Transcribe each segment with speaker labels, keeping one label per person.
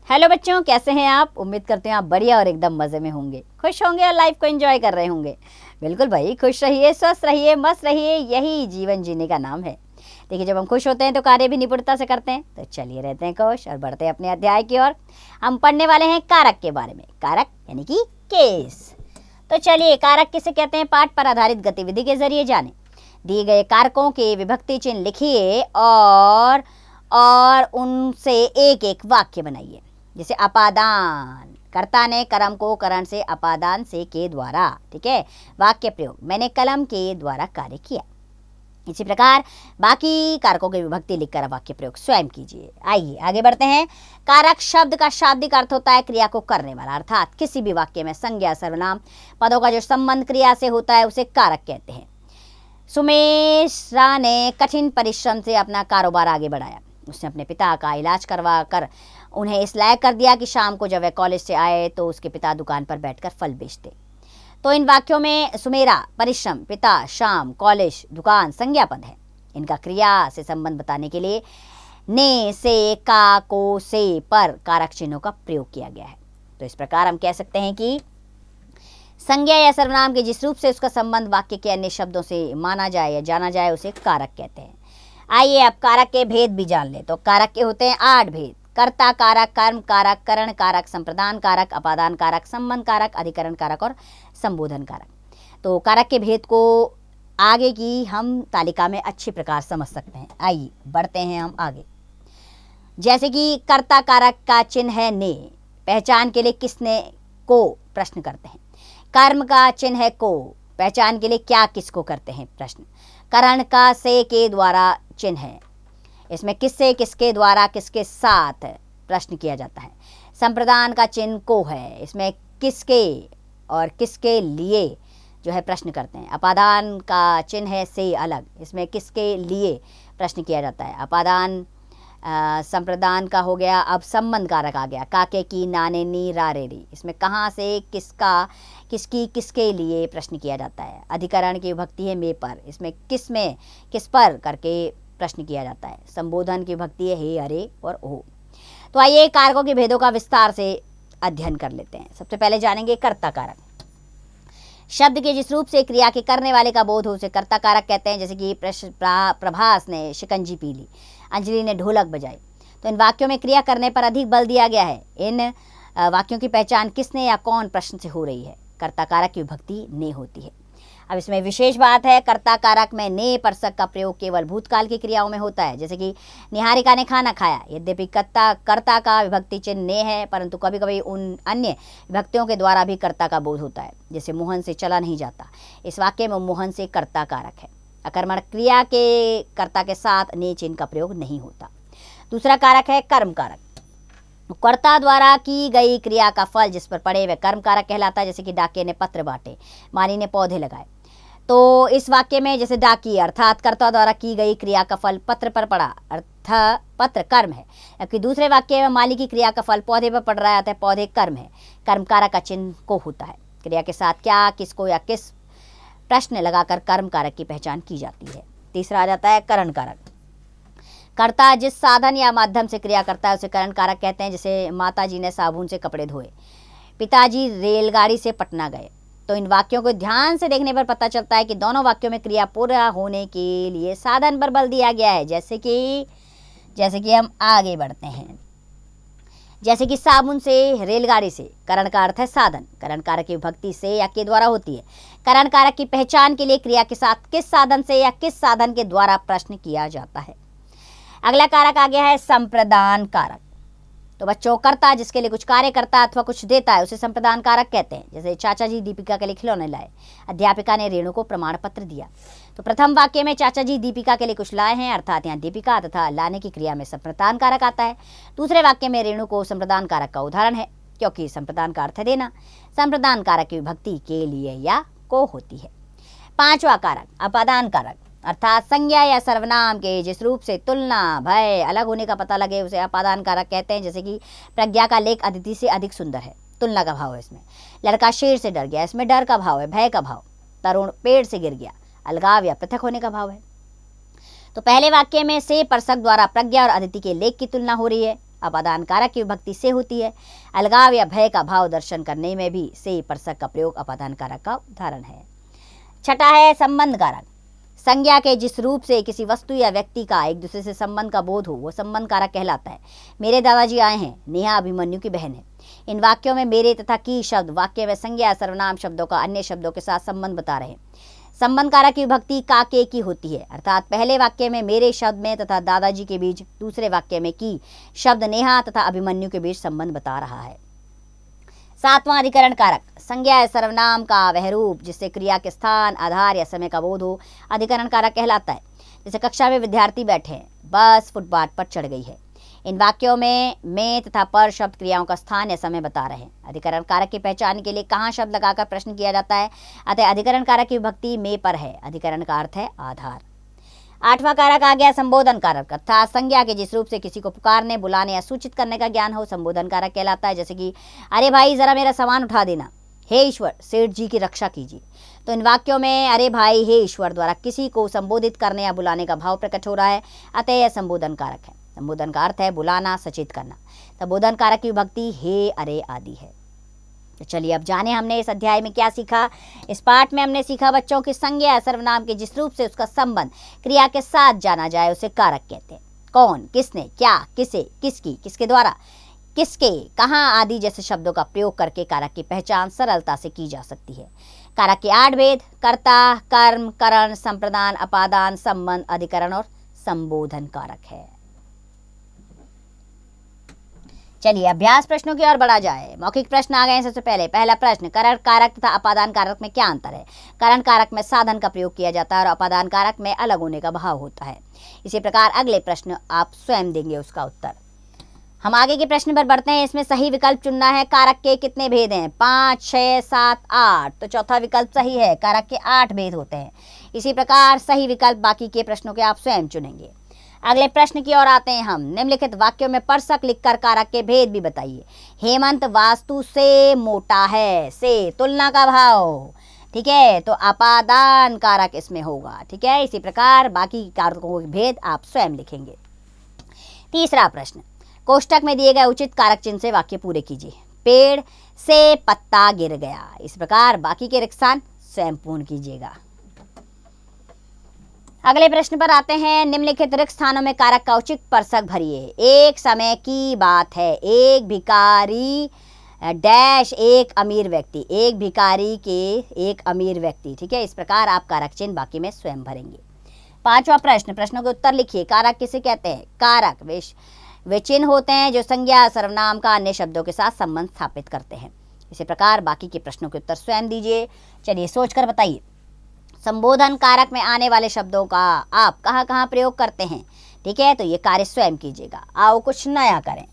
Speaker 1: Hello बच्चों, कैसे हैं आप। उम्मीद करते हैं आप बढ़िया और एकदम मज़े में होंगे, खुश होंगे और लाइफ को एंजॉय कर रहे होंगे। बिल्कुल भाई, खुश रहिए, स्वस्थ रहिए, मस्त रहिए, यही जीवन जीने का नाम है। देखिए, जब हम खुश होते हैं तो कार्य भी निपुणता से करते हैं। तो चलिए रहते हैं खुश और बढ़ते हैं अपने अध्याय की ओर। हम पढ़ने वाले हैं कारक के बारे में। कारक यानी कि केस। तो चलिए, कारक किसे कहते हैं, पाठ पर आधारित गतिविधि के जरिए जाने। दिए गए कारकों के विभक्ति चिन्ह लिखिए और उनसे एक एक वाक्य बनाइए। जैसे अपादान, कर्ता ने कलम को करण से अपादान से के द्वारा, ठीक है। वाक्य प्रयोग, मैंने कलम के द्वारा कार्य किया। इसी प्रकार बाकी कारकों की विभक्ति लिखकर वाक्य प्रयोग स्वयं कीजिए। आइए आगे बढ़ते हैं। कारक शब्द का शाब्दिक अर्थ होता है क्रिया को करने वाला, अर्थात किसी भी वाक्य में संज्ञा सर्वनाम पदों का जो संबंध क्रिया से होता है उसे कारक कहते हैं। सुमेशा ने कठिन परिश्रम से अपना कारोबार आगे बढ़ाया। उसने अपने पिता का इलाज करवा कर उन्हें इस लायक कर दिया कि शाम को जब वह कॉलेज से आए तो उसके पिता दुकान पर बैठकर फल बेचते। तो इन वाक्यों में सुमेरा, परिश्रम, पिता, शाम, कॉलेज, दुकान संज्ञा पद है। इनका क्रिया से संबंध बताने के लिए ने, से, का, को, से पर कारक चिन्हों का प्रयोग किया गया है। तो इस प्रकार हम कह सकते हैं कि संज्ञा या सर्वनाम के जिस रूप से उसका संबंध वाक्य के अन्य शब्दों से माना जाए या जाना जाए उसे कारक कहते हैं। आइए अब कारक के भेद भी जान ले। तो कारक के होते हैं 8 भेद। कर्ता कारक, कर्म कारक, करण कारक, संप्रदान कारक, अपादान कारक, संबंध कारक, अधिकरण कारक और संबोधन कारक। तो कारक के भेद को आगे की हम तालिका में अच्छी प्रकार समझ सकते हैं। आइए बढ़ते हैं हम आगे। जैसे कि कर्ता कारक का चिन्ह है ने, पहचान के लिए किसने को प्रश्न करते हैं। कर्म का चिन्ह है को, पहचान के लिए क्या किसको करते हैं प्रश्न। करण का से के द्वारा चिन्ह है, इसमें किससे किसके द्वारा किसके साथ प्रश्न किया जाता है। संप्रदान का चिन्ह को है, इसमें किसके और किसके लिए जो है प्रश्न करते हैं। अपादान का चिन्ह है से अलग, इसमें किसके लिए प्रश्न किया जाता है। अपादान संप्रदान का हो गया। अब संबंध कारक आ गया, काके की, नाने नी, रारे री, इसमें कहाँ से किसका किसकी किसके लिए प्रश्न किया जाता है। अधिकरण की विभक्ति है में पर, इसमें किस पर करके प्रश्न किया जाता है। संबोधन की विभक्ति है हे, अरे और ओ। तो आइए कारकों के भेदों का विस्तार से अध्ययन कर लेते हैं। सबसे पहले जानेंगे कर्ता कारक। शब्द के जिस रूप से क्रिया के करने वाले का बोध हो उसे कर्ता कारक कहते हैं। जैसे कि प्रभास ने शिकंजी पी ली, अंजलि ने ढोलक बजाई। तो इन वाक्यों में क्रिया करने पर अधिक बल दिया गया है। इन वाक्यों की पहचान किसने या कौन प्रश्न से हो रही है। कर्ता कारक की विभक्ति ने होती है। अब इसमें विशेष बात है, कर्ता कारक में ने परसक का प्रयोग केवल भूतकाल की क्रियाओं में होता है। जैसे कि निहारिका ने खाना खाया, यद्यपि कर्ता का विभक्ति चिन्ह ने है, परंतु कभी कभी उन अन्य विभक्तियों के द्वारा भी कर्ता का बोध होता है। जैसे मोहन से चला नहीं जाता, इस वाक्य में मोहन से कर्ता कारक है। अकर्मण क्रिया के कर्ता के साथ ने चिन्ह का प्रयोग नहीं होता। दूसरा कारक है कर्म कारक। कर्ता द्वारा की गई क्रिया का फल जिस पर पड़े वह कर्म कारक कहलाता है। जैसे कि डाकिये ने पत्र बांटे, माली ने पौधे लगाए। तो इस वाक्य में जैसे डाकिये अर्थात कर्ता द्वारा की गई क्रिया का फल पत्र पर पड़ा, अर्थ पत्र कर्म है। जबकि दूसरे वाक्य में माली की क्रिया का फल पौधे पर पड़ रहा है, पौधे कर्म है। कर्म कारक का चिन्ह को होता है। क्रिया के साथ क्या, किसको या किस प्रश्न लगाकर कर्म कारक की पहचान की जाती है। तीसरा आ जाता है करण कारक। कर्ता जिस साधन या माध्यम से क्रिया करता है उसे करण कारक कहते हैं। जैसे माता जी ने साबुन से कपड़े धोए, पिताजी रेलगाड़ी से पटना गए। तो इन वाक्यों को ध्यान से देखने पर पता चलता है कि दोनों वाक्यों में क्रिया पूरा होने के लिए साधन पर बल दिया गया है। जैसे कि हम आगे बढ़ते हैं। जैसे कि साबुन से, रेलगाड़ी से, करण का अर्थ है साधन। करण कारक की विभक्ति से या के द्वारा होती है। करण कारक की पहचान के लिए क्रिया के साथ किस साधन से या किस साधन के द्वारा प्रश्न किया जाता है। अगला कारक आ गया है संप्रदान कारक। तो बच्चों, कर्ता जिसके लिए कुछ कार्य करता है अथवा कुछ देता है उसे संप्रदान कारक कहते हैं। जैसे चाचा जी दीपिका के लिए खिलौने लाए, अध्यापिका ने रेणु को प्रमाण पत्र दिया। तो प्रथम वाक्य में चाचा जी दीपिका के लिए कुछ लाए हैं, अर्थात यहाँ दीपिका तथा लाने की क्रिया में संप्रदान कारक आता है। दूसरे वाक्य में रेणु को संप्रदान कारक का उदाहरण है, क्योंकि संप्रदान का अर्थ है देना। संप्रदान कारक की विभक्ति के लिए या को होती है। पांचवा कारक अपादान कारक, अर्थात संज्ञा या सर्वनाम के जिस रूप से तुलना, भय, अलग होने का पता लगे उसे अपादान कारक कहते हैं। जैसे कि प्रज्ञा का लेख अदिति से अधिक सुंदर है, तुलना का भाव है इसमें। लड़का शेर से डर गया, इसमें डर का भाव है, भय का भाव। तरुण पेड़ से गिर गया, अलगाव या पृथक होने का भाव है। तो पहले वाक्य में से परसक द्वारा प्रज्ञा और अदिति के लेख की तुलना हो रही है। अपादान कारक की विभक्ति से होती है। अलगाव या भय का भाव दर्शन करने में भी से परसक का प्रयोग अपादान कारक का उदाहरण है। छठा है संबंध कारक। संज्ञा के जिस रूप से किसी वस्तु या व्यक्ति का एक दूसरे से संबंध का बोध हो वो संबंध कारक कहलाता है। मेरे दादाजी आए हैं, नेहा अभिमन्यु की बहन है। इन वाक्यों में मेरे तथा की शब्द वाक्य में संज्ञा सर्वनाम शब्दों का अन्य शब्दों के साथ संबंध बता रहे हैं। संबंध कारक की विभक्ति का के की होती है, अर्थात पहले वाक्य में मेरे शब्द में तथा दादाजी के बीच, दूसरे वाक्य में की शब्द नेहा तथा अभिमन्यु के बीच संबंध बता रहा है। सातवां अधिकरण कारक। संज्ञा या सर्वनाम का वह रूप जिससे क्रिया के स्थान, आधार या समय का बोध हो अधिकरण कारक कहलाता है। जैसे कक्षा में विद्यार्थी बैठे हैं, बस फुटपाथ पर चढ़ गई है। इन वाक्यों में तथा पर शब्द क्रियाओं का स्थान या समय बता रहे हैं। अधिकरण कारक की पहचान के लिए कहाँ शब्द लगाकर प्रश्न किया जाता है, अतः अधिकरण कारक की विभक्ति में पर है। अधिकरण का अर्थ है आधार। आठवां कारक आ गया संबोधन कारक, अर्थात संज्ञा के जिस रूप से किसी को पुकारने, बुलाने या सूचित करने का ज्ञान हो संबोधन कारक कहलाता है। जैसे कि अरे भाई जरा मेरा सामान उठा देना, हे ईश्वर सेठ जी की रक्षा कीजिए। तो इन वाक्यों में अरे भाई, हे ईश्वर द्वारा किसी को संबोधित करने या बुलाने का भाव प्रकट हो रहा है, अतः यह संबोधन कारक है। संबोधन का अर्थ है बुलाना, सचेत करना। संबोधन कारक की विभक्ति हे, अरे आदि है। तो चलिए अब जाने हमने इस अध्याय में क्या सीखा। इस पाठ में हमने सीखा बच्चों की संज्ञा सर्वनाम के जिस रूप से उसका संबंध क्रिया के साथ जाना जाए उसे कारक कहते हैं। कौन, किसने, क्या, किसे, किसकी, किसके द्वारा, किसके, कहाँ आदि जैसे शब्दों का प्रयोग करके कारक की पहचान सरलता से की जा सकती है। कारक के 8 भेद कर्ता, कर्म, करण, संप्रदान, अपादान, संबंध, अधिकरण और संबोधन कारक है। चलिए अभ्यास प्रश्नों की ओर बढ़ा जाए। मौखिक प्रश्न आ गए हैं। सबसे पहला प्रश्न, करण कारक तथा अपादान कारक में क्या अंतर है। करण कारक में साधन का प्रयोग किया जाता है और अपादान कारक में अलग होने का भाव होता है। इसी प्रकार अगले प्रश्न आप स्वयं देंगे उसका उत्तर। हम आगे के प्रश्न पर बढ़ते हैं। इसमें सही विकल्प चुनना है। कारक के कितने भेद हैं, 5, 6, 7, 8। तो चौथा विकल्प सही है, कारक के 8 भेद होते हैं। इसी प्रकार सही विकल्प बाकी के प्रश्नों के आप स्वयं चुनेंगे। अगले प्रश्न की ओर आते हैं हम। निम्नलिखित वाक्यों में परसक लिखकर कारक के भेद भी बताइए। हेमंत वास्तु से मोटा है, से तुलना का भाव, ठीक है, तो अपादान कारक इसमें होगा। ठीक है, इसी प्रकार बाकी कारकों के भेद आप स्वयं लिखेंगे। तीसरा प्रश्न, कोष्टक में दिए गए उचित कारक चिन्ह से वाक्य पूरे कीजिए। पेड़ से पत्ता गिर गया। इस प्रकार बाकी के रिक्त स्थान स्वयं पूर्ण कीजिएगा। अगले प्रश्न पर आते हैं। निम्नलिखित रिक्त स्थानों में कारक का उचित परसक भरिए। एक समय की बात है, एक भिखारी डैश एक अमीर व्यक्ति, एक भिखारी के एक अमीर व्यक्ति। ठीक है, इस प्रकार आप कारक चिन्ह बाकी में स्वयं भरेंगे। पांचवा प्रश्न, प्रश्नों के उत्तर लिखिए। कारक किसे कहते हैं। कारक वे चिन्ह होते हैं जो संज्ञा सर्वनाम का अन्य शब्दों के साथ संबंध स्थापित करते हैं। इसी प्रकार बाकी के प्रश्नों के उत्तर स्वयं दीजिए। चलिए सोचकर बताइए, संबोधन कारक में आने वाले शब्दों का आप कहाँ कहाँ प्रयोग करते हैं। ठीक है, तो ये कार्य स्वयं कीजिएगा। आओ कुछ नया करें।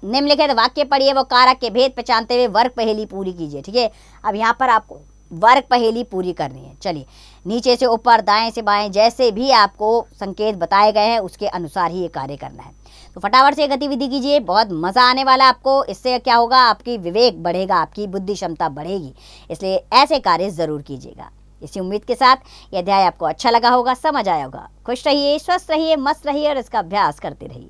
Speaker 1: निम्नलिखित वाक्य पढ़िए, वो कारक के भेद पहचानते हुए वर्ग पहेली पूरी कीजिए। ठीक है, अब यहाँ पर आपको वर्ग पहेली पूरी करनी है। चलिए नीचे से ऊपर, दाएं से बाएं, जैसे भी आपको संकेत बताए गए हैं उसके अनुसार ही ये कार्य करना है। तो फटाफट से गतिविधि कीजिए, बहुत मज़ा आने वाला आपको। इससे क्या होगा, आपकी विवेक बढ़ेगा, आपकी बुद्धि क्षमता बढ़ेगी। इसलिए ऐसे कार्य ज़रूर कीजिएगा। इसी उम्मीद के साथ यह अध्याय आपको अच्छा लगा होगा, समझ आया होगा। खुश रहिए, स्वस्थ रहिए, मस्त रहिए और इसका अभ्यास करते रहिए।